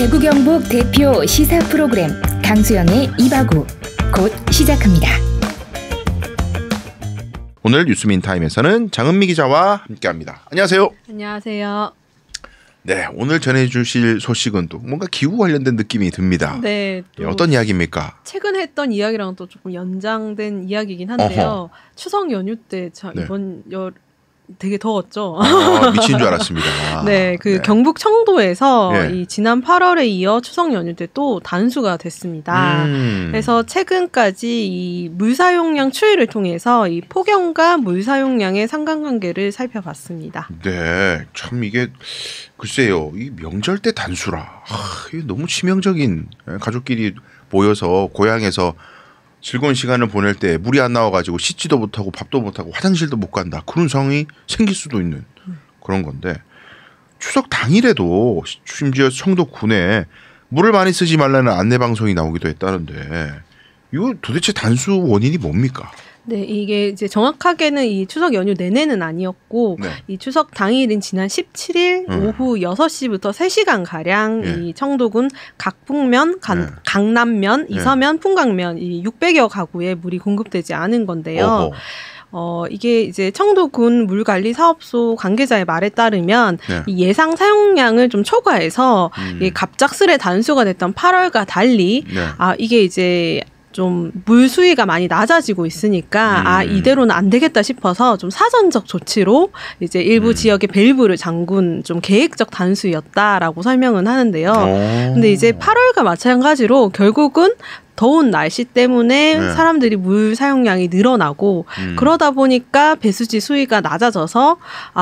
대구 경북 대표 시사 프로그램 강수영의 이바구 곧 시작합니다. 오늘 뉴스민 타임에서는 장은미 기자와 함께합니다. 안녕하세요. 안녕하세요. 네, 오늘 전해주실 소식은 또 뭔가 기후 관련된 느낌이 듭니다. 네. 어떤 이야기입니까? 최근 했던 이야기랑 또 조금 연장된 이야기이긴 한데요. 추석 연휴 때 이번 되게 더웠죠. 미친 줄 알았습니다. 네, 경북 청도에서 이 지난 8월에 이어 추석 연휴 때 또 단수가 됐습니다. 그래서 최근까지 이 물 사용량 추이를 통해서 이 폭염과 물 사용량의 상관관계를 살펴봤습니다. 네, 참 이게 글쎄요, 이 명절 때 단수라 이게 너무 치명적인, 가족끼리 모여서 고향에서 즐거운 시간을 보낼 때 물이 안 나와가지고 씻지도 못하고 밥도 못하고 화장실도 못 간다, 그런 상황이 생길 수도 있는 그런 건데, 추석 당일에도 심지어 청도군에 물을 많이 쓰지 말라는 안내 방송이 나오기도 했다는데, 이거 도대체 단수 원인이 뭡니까? 네, 이게 이제 정확하게는 이 추석 연휴 내내는 아니었고, 이 추석 당일인 지난 17일 오후 6시부터 3시간 가량 이 청도군 각북면, 강남면, 이서면, 풍광면 이 600여 가구에 물이 공급되지 않은 건데요. 이게 이제 청도군 물관리사업소 관계자의 말에 따르면 이 예상 사용량을 좀 초과해서 이 갑작스레 단수가 됐던 8월과 달리 이게 이제 좀 물 수위가 많이 낮아지고 있으니까 이대로는 안 되겠다 싶어서 좀 사전적 조치로 이제 일부 지역에 밸브를 잠근 좀 계획적 단수였다라고 설명은 하는데요. 근데 이제 8월과 마찬가지로 결국은 더운 날씨 때문에 사람들이 물 사용량이 늘어나고 그러다 보니까 배수지 수위가 낮아져서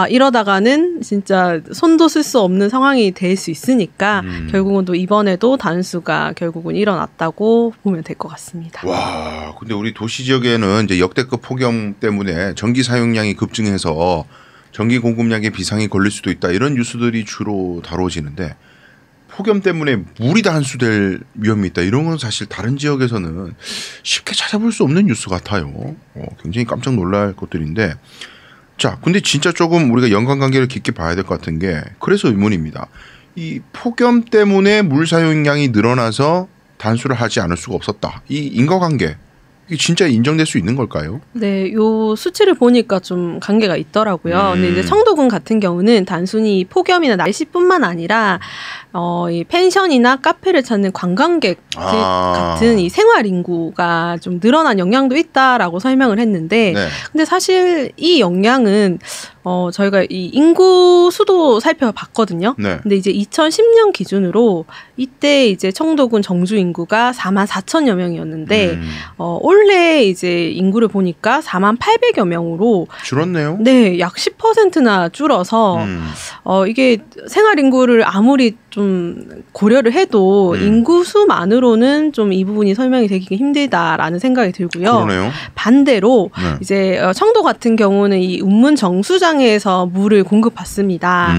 이러다가는 진짜 손도 쓸 수 없는 상황이 될 수 있으니까 결국은 또 이번에도 단수가 결국은 일어났다고 보면 될 것 같습니다. 와, 근데 우리 도시 지역에는 이제 역대급 폭염 때문에 전기 사용량이 급증해서 전기 공급량에 비상이 걸릴 수도 있다, 이런 뉴스들이 주로 다뤄지는데, 폭염 때문에 물이 단수될 위험이 있다, 이런 건 사실 다른 지역에서는 쉽게 찾아볼 수 없는 뉴스 같아요. 굉장히 깜짝 놀랄 것들인데, 자, 근데 진짜 조금 우리가 연관관계를 깊게 봐야 될 것 같은 게, 그래서 의문입니다. 이 폭염 때문에 물 사용량이 늘어나서 단수를 하지 않을 수가 없었다, 이 인과관계, 이게 진짜 인정될 수 있는 걸까요? 네, 요 수치를 보니까 좀 관계가 있더라고요. 근데 이제 청도군 같은 경우는 단순히 폭염이나 날씨뿐만 아니라 이 펜션이나 카페를 찾는 관광객 같은 이 생활 인구가 좀 늘어난 영향도 있다라고 설명을 했는데, 근데 사실 이 영향은 저희가 이 인구 수도 살펴봤거든요. 근데 이제 2010년 기준으로 이때 이제 청도군 정주 인구가 44,000여 명이었는데 올해 이제 인구를 보니까 48,000여 명으로 줄었네요. 네, 약 10%나 줄어서 이게 생활 인구를 아무리 좀 고려를 해도 인구 수만으로는 좀 이 부분이 설명이 되기가 힘들다라는 생각이 들고요. 그러네요. 반대로 이제 청도 같은 경우는 이 운문 정수장에서 물을 공급받습니다.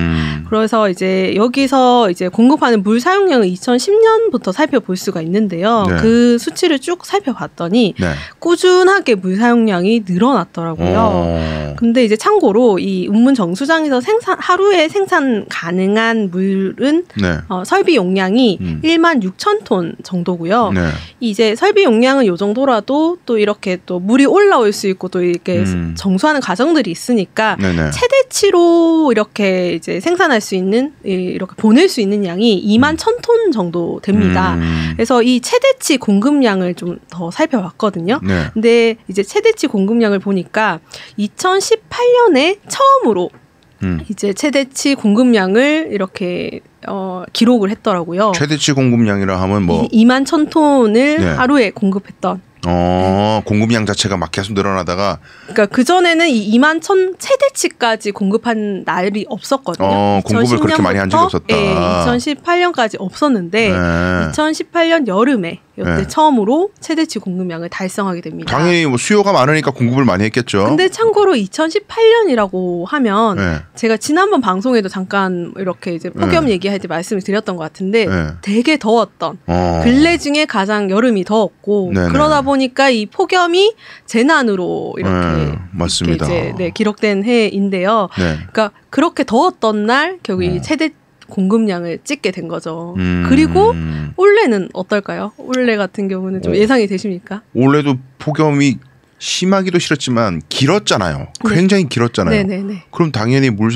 그래서 이제 여기서 이제 공급하는 물 사용량을 2010년부터 살펴볼 수가 있는데요. 그 수치를 쭉 살펴봤더니 꾸준하게 물 사용량이 늘어났더라고요. 근데 이제 참고로 이 운문 정수장에서 하루에 생산 가능한 물은 설비 용량이 16,000톤 정도고요. 이제 설비 용량은 요 정도라도 또 이렇게 또 물이 올라올 수 있고 또 이렇게 정수하는 과정들이 있으니까 최대치로 이렇게 이제 생산할 수 있는, 이렇게 보낼 수 있는 양이 21,000톤 정도 됩니다. 그래서 이 최대치 공급량을 좀 더 살펴봤거든요. 근데 이제 최대치 공급량을 보니까 2018년에 처음으로 이제 최대치 공급량을 이렇게 기록을 했더라고요. 최대치 공급량이라 하면 뭐 21,000톤을 하루에 공급했던. 공급량 자체가 막 계속 늘어나다가, 그러니까 그 전에는 이 21,000 최대치까지 공급한 날이 없었거든요. 공급을 그렇게 많이 한 적이 없었다. 2018년까지 없었는데 2018년 여름에 이때 처음으로 최대치 공급량을 달성하게 됩니다. 당연히 뭐 수요가 많으니까 공급을 많이 했겠죠. 근데 참고로 2018년이라고 하면 제가 지난번 방송에도 잠깐 이렇게 이제 폭염 얘기할 때 말씀을 드렸던 것 같은데 되게 더웠던 근래 중에 가장 여름이 더웠고 그러다 보니까 이 폭염이 재난으로 이렇게, 맞습니다. 이렇게 이제 기록된 해인데요. 그러니까 그렇게 더웠던 날 결국 이 최대 공급량을 찍게 된 거죠. 그리고 올해는 어떨까요? 올해 같은 경우는 좀 예상이 되십니까? 올해도 폭염이 심하기도 싫었지만 길었잖아요. 네. 굉장히 길었잖아요. 네네네. 그럼 당연히 물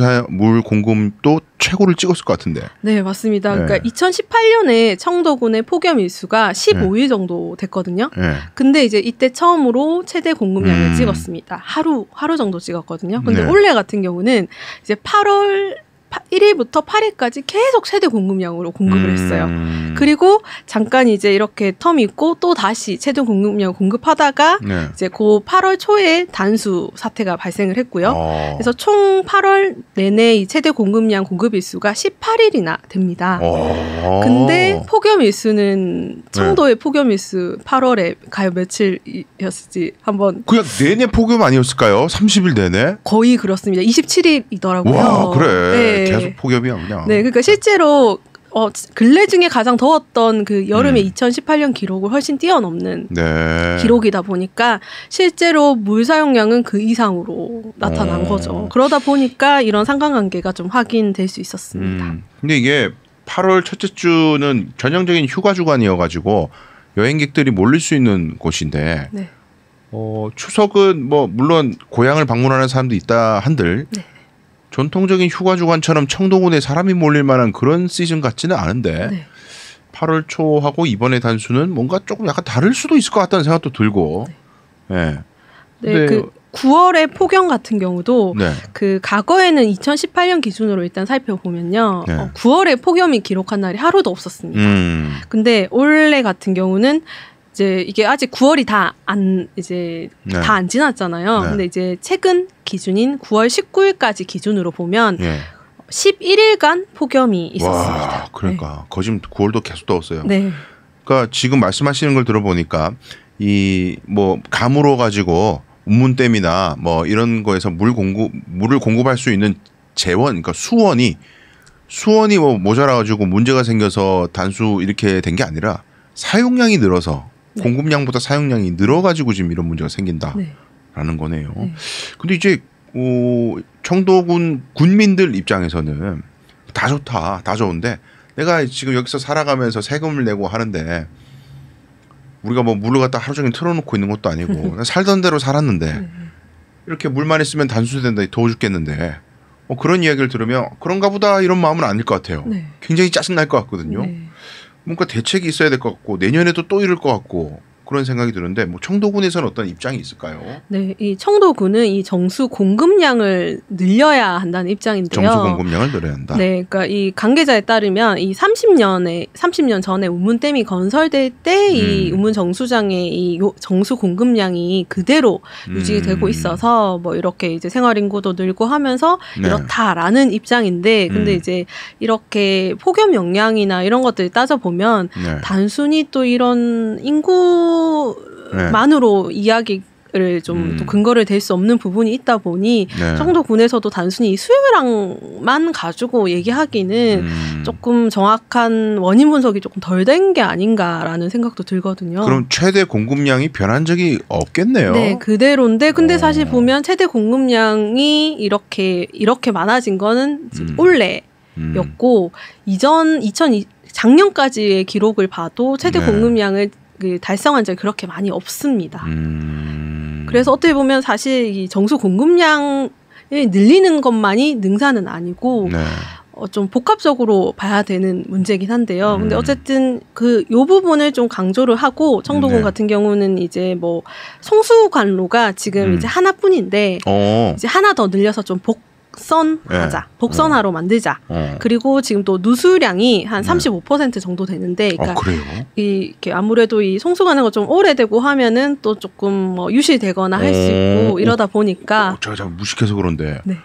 공급도 최고를 찍었을 것 같은데. 네, 맞습니다. 네. 그러니까 2018년에 청도군의 폭염 일수가 15일 정도 됐거든요. 네. 근데 이제 이때 처음으로 최대 공급량을 찍었습니다. 하루 정도 찍었거든요. 근데 네. 올해 같은 경우는 이제 8월 1일부터 8일까지 계속 최대 공급량으로 공급을 했어요. 그리고 잠깐 이제 이렇게 텀이 있고 또 다시 최대 공급량을 공급하다가 네. 이제 그 8월 초에 단수 사태가 발생을 했고요. 그래서 총 8월 내내 이 최대 공급량 공급 일수가 18일이나 됩니다. 근데 폭염 일수는 청도의 폭염 일수 8월에 가요 며칠이었을지 한번 그냥 내내 폭염 아니었을까요? 30일 내내? 거의 그렇습니다. 27일이더라고요. 와, 그래. 네. 계속 폭염이야 그냥. 네, 그러니까 실제로 근래 중에 가장 더웠던 그 여름의 2018년 기록을 훨씬 뛰어넘는 네. 기록이다 보니까 실제로 물 사용량은 그 이상으로 나타난 거죠. 그러다 보니까 이런 상관관계가 좀 확인될 수 있었습니다. 근데 이게 8월 첫째 주는 전형적인 휴가 주간이어가지고 여행객들이 몰릴 수 있는 곳인데 네. 추석은 뭐 물론 고향을 방문하는 사람도 있다 한들 네. 전통적인 휴가 주간처럼 청도군에 사람이 몰릴 만한 그런 시즌 같지는 않은데 네. 8월 초하고 이번에 단수는 뭔가 조금 약간 다를 수도 있을 것 같다는 생각도 들고. 네. 네, 그 9월의 폭염 같은 경우도 네. 그 과거에는 2018년 기준으로 일단 살펴보면요. 네. 9월에 폭염이 기록한 날이 하루도 없었습니다. 근데 올해 같은 경우는 이제 이게 아직 9월이 다 안 지났잖아요. 네. 근데 이제 최근 기준인 9월 19일까지 기준으로 보면 예. 11일간 폭염이 있었습니다. 와, 그러니까 거짓 9월도 계속 더웠어요. 네. 그러니까 지금 말씀하시는 걸 들어보니까 이 뭐 가물어 가지고 운문댐이나 뭐 이런 거에서 물을 공급할 수 있는 재원, 그러니까 수원이 뭐 모자라 가지고 문제가 생겨서 단수 이렇게 된 게 아니라 사용량이 늘어서 네. 공급량보다 사용량이 늘어가지고 지금 이런 문제가 생긴다라는 거네요. 네. 근데 이제 청도군 군민들 입장에서는 다 좋다, 다 좋은데 내가 지금 여기서 살아가면서 세금을 내고 하는데 우리가 뭐 물을 갖다 하루 종일 틀어놓고 있는 것도 아니고 살던 대로 살았는데 이렇게 물만 있으면 단수된다, 더워 죽겠는데 그런 이야기를 들으면 그런가 보다 이런 마음은 아닐 것 같아요. 네. 굉장히 짜증날 것 같거든요. 네. 뭔가 대책이 있어야 될 것 같고 내년에도 또 이럴 것 같고 그런 생각이 드는데 뭐 청도군에서는 어떤 입장이 있을까요? 네, 이 청도군은 이 정수 공급량을 늘려야 한다는 입장인데요. 정수 공급량을 늘려야 한다. 네, 그러니까 이 관계자에 따르면 이 30년 전에 운문댐이 건설될 때 이 운문 정수장의 이 정수 공급량이 그대로 유지되고 있어서 뭐 이렇게 이제 생활 인구도 늘고 하면서 네. 이렇다라는 입장인데, 근데 이제 이렇게 폭염 영향이나 이런 것들 따져 보면 네. 단순히 또 이런 인구만으로 이야기를 좀 또 근거를 댈 수 없는 부분이 있다 보니 네. 청도군에서도 단순히 이 수요량만 가지고 얘기하기는 조금 정확한 원인 분석이 조금 덜 된 게 아닌가라는 생각도 들거든요. 그럼 최대 공급량이 변한 적이 없겠네요. 네, 그대로인데 근데 사실 보면 최대 공급량이 이렇게 많아진 거는 올해였고 작년까지의 기록을 봐도 최대 네. 공급량을 달성한 적이 그렇게 많이 없습니다. 그래서 어떻게 보면 사실 이 정수 공급량을 늘리는 것만이 능사는 아니고 네. 좀 복합적으로 봐야 되는 문제긴 한데요. 근데 어쨌든 요 부분을 좀 강조를 하고 청도군 네. 같은 경우는 이제 뭐 송수관로가 지금 이제 하나뿐인데 이제 하나 더 늘려서 좀 복선하자, 네. 복선화로 만들자. 그리고 지금 또 누수량이 한 35% 정도 되는데, 그러니까 그래요? 이렇게 아무래도 이 송수가는 거 좀 오래되고 하면은 또 조금 뭐 유실되거나 할 수 있고 이러다 보니까 제가 무식해서 그런데 네.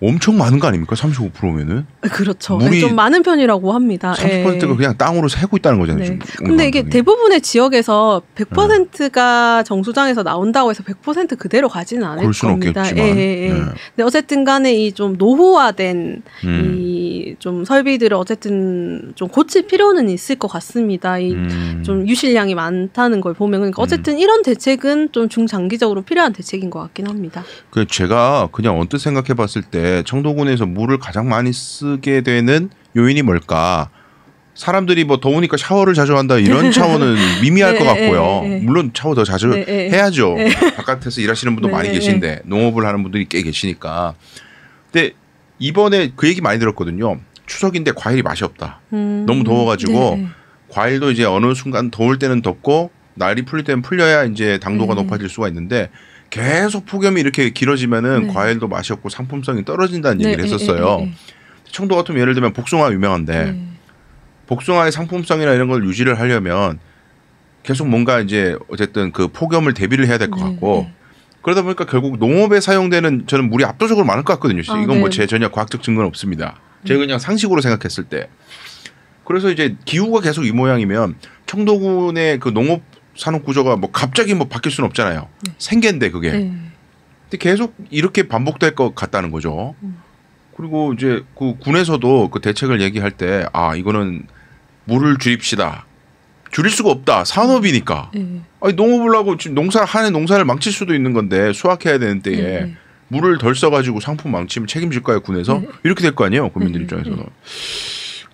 엄청 많은 거 아닙니까? 35%면은 그렇죠. 물이 좀 많은 편이라고 합니다. 30%가 그냥 땅으로 새고 있다는 거잖아요. 네. 근데 이게 대부분의 지역에서 100%가 정수장에서 나온다고 해서 100% 그대로 가지는 않을 그럴 수는 겁니다. 없겠지만. 네. 네. 근데 어쨌든 간에 이 좀 노후화된 이 좀 설비들을 어쨌든 좀 고칠 필요는 있을 것 같습니다. 이 좀 유실량이 많다는 걸 보면, 그러니까 어쨌든 이런 대책은 좀 중장기적으로 필요한 대책인 것 같긴 합니다. 제가 그냥 언뜻 생각해 봤을 때 때 청도군에서 물을 가장 많이 쓰게 되는 요인이 뭘까? 사람들이 뭐 더우니까 샤워를 자주 한다 이런 차원은 미미할 것 같고요. 물론 샤워 더 자주 해야죠. 바깥에서 일하시는 분도 많이 계신데 농업을 하는 분들이 꽤 계시니까. 근데 이번에 그 얘기 많이 들었거든요. 추석인데 과일이 맛이 없다. 너무 더워가지고 과일도 이제 어느 순간 더울 때는 덥고 날이 풀릴 때는 풀려야 이제 당도가 높아질 수가 있는데 계속 폭염이 이렇게 길어지면은 과일도 맛이 없고 상품성이 떨어진다는 얘기를 했었어요. 청도 같으면 예를 들면 복숭아 유명한데 복숭아의 상품성이나 이런 걸 유지를 하려면 계속 뭔가 이제 어쨌든 그 폭염을 대비를 해야 될 것 같고 그러다 보니까 결국 농업에 사용되는 저는 물이 압도적으로 많을 것 같거든요. 이건 뭐 제 전혀 과학적 증거는 없습니다. 제가 그냥 상식으로 생각했을 때. 그래서 이제 기후가 계속 이 모양이면 청도군의 그 농업 산업 구조가 뭐 갑자기 뭐 바뀔 수는 없잖아요. 생계인데 그게. 근데 계속 이렇게 반복될 것 같다는 거죠. 그리고 이제 그 군에서도 그 대책을 얘기할 때 이거는 물을 줄입시다. 줄일 수가 없다. 산업이니까. 아니 농업을 하고 지금 한해 농사를 망칠 수도 있는 건데 수확해야 되는 때에 물을 덜 써가지고 상품 망치면 책임질까요 군에서? 이렇게 될 거 아니에요 국민들 입장에서는.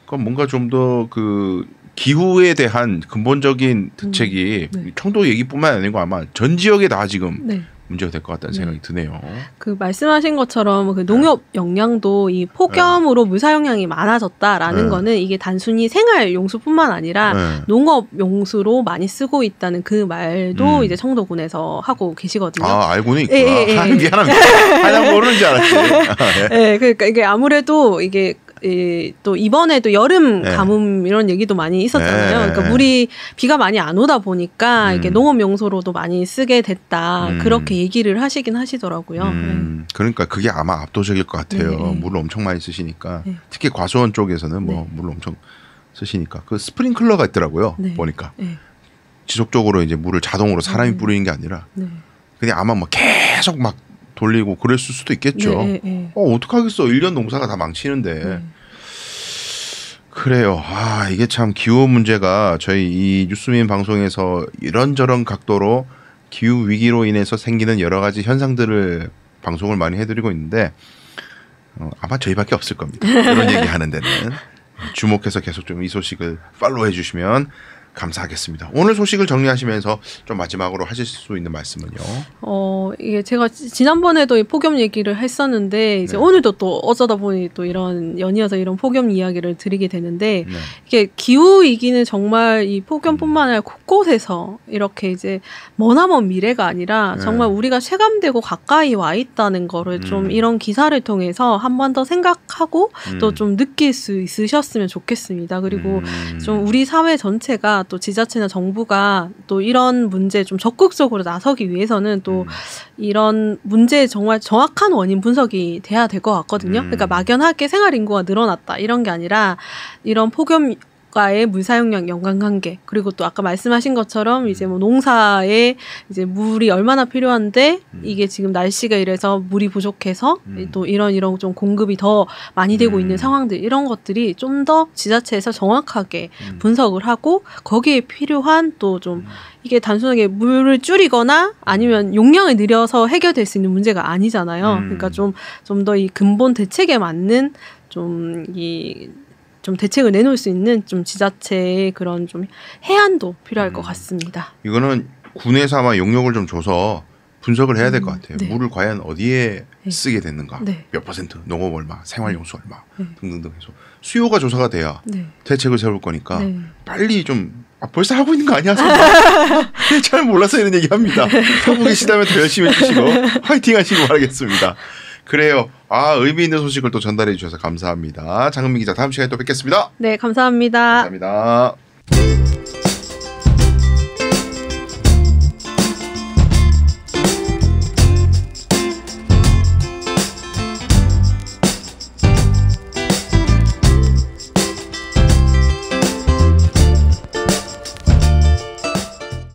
그러니까 뭔가 좀 더 그 기후에 대한 근본적인 대책이 청도 얘기뿐만 아니고 아마 전 지역에 다 지금 문제가 될 것 같다는 생각이 드네요. 그 말씀하신 것처럼 그 농업 역량도 이 폭염으로 물 사용량이 많아졌다라는 거는 이게 단순히 생활 용수뿐만 아니라 농업 용수로 많이 쓰고 있다는 그 말도 이제 청도군에서 하고 계시거든요. 알고는 있구나. 미안합니다. 하나 모르는 줄 알았지. 그러니까 이게 아무래도 이게 또 이번에도 여름 가뭄 이런 얘기도 많이 있었잖아요. 그러니까 비가 많이 안 오다 보니까 이게 농업 용소로도 많이 쓰게 됐다. 그렇게 얘기를 하시긴 하시더라고요. 그러니까 그게 아마 압도적일 것 같아요. 물을 엄청 많이 쓰시니까. 특히 과수원 쪽에서는 뭐 물을 엄청 쓰시니까. 그 스프링클러가 있더라고요. 보니까. 지속적으로 이제 물을 자동으로 사람이 뿌리는 게 아니라 그냥 아마 뭐 계속 막 돌리고 그랬을 수도 있겠죠. 어떡하겠어. 1년 농사가 다 망치는데. 그래요. 이게 참 기후 문제가 저희 이 뉴스민 방송에서 이런저런 각도로 기후 위기로 인해서 생기는 여러 가지 현상들을 방송을 많이 해드리고 있는데 아마 저희밖에 없을 겁니다. 이런 얘기 하는 데는. 주목해서 계속 좀 이 소식을 팔로우해 주시면 감사하겠습니다. 오늘 소식을 정리하시면서 좀 마지막으로 하실 수 있는 말씀은요? 이게 제가 지난번에도 이 폭염 얘기를 했었는데 이제 오늘도 또 어쩌다 보니 또 이런 연이어서 이런 폭염 이야기를 드리게 되는데 이게 기후 위기는 정말 이 폭염뿐만 아니라 곳곳에서 이렇게 이제 머나먼 미래가 아니라 정말 우리가 체감되고 가까이 와 있다는 거를 좀 이런 기사를 통해서 한 번 더 생각하고 또 좀 느낄 수 있으셨으면 좋겠습니다. 그리고 좀 우리 사회 전체가 또 지자체나 정부가 또 이런 문제에 좀 적극적으로 나서기 위해서는 또 이런 문제의 정말 정확한 원인 분석이 돼야 될 것 같거든요. 그러니까 막연하게 생활 인구가 늘어났다 이런 게 아니라 이런 폭염과의 물 사용량 연관관계 그리고 또 아까 말씀하신 것처럼 이제 뭐 농사에 이제 물이 얼마나 필요한데 이게 지금 날씨가 이래서 물이 부족해서 또 이런 좀 공급이 더 많이 되고 있는 상황들 이런 것들이 좀 더 지자체에서 정확하게 분석을 하고 거기에 필요한 또 좀 이게 단순하게 물을 줄이거나 아니면 용량을 늘려서 해결될 수 있는 문제가 아니잖아요. 그러니까 좀 더 이 근본 대책에 맞는 좀 대책을 내놓을 수 있는 좀 지자체의 그런 좀 해안도 필요할 것 같습니다. 이거는 군에서 아마 용역을 좀 줘서 분석을 해야 될 것 같아요. 물을 과연 어디에 쓰게 됐는가, 몇 %, 농업 얼마, 생활용수 얼마 등등등 해서 수요가 조사가 돼야 대책을 세울 거니까 빨리 좀 벌써 하고 있는 거 아니야? 잘 몰라서 이런 얘기합니다. 하고 계시다면 더 열심히 해주시고 화이팅 하시고 바라겠습니다. 그래요. 의미 있는 소식을 또 전달해 주셔서 감사합니다. 장은미 기자 다음 시간에 또 뵙겠습니다. 네, 감사합니다. 감사합니다.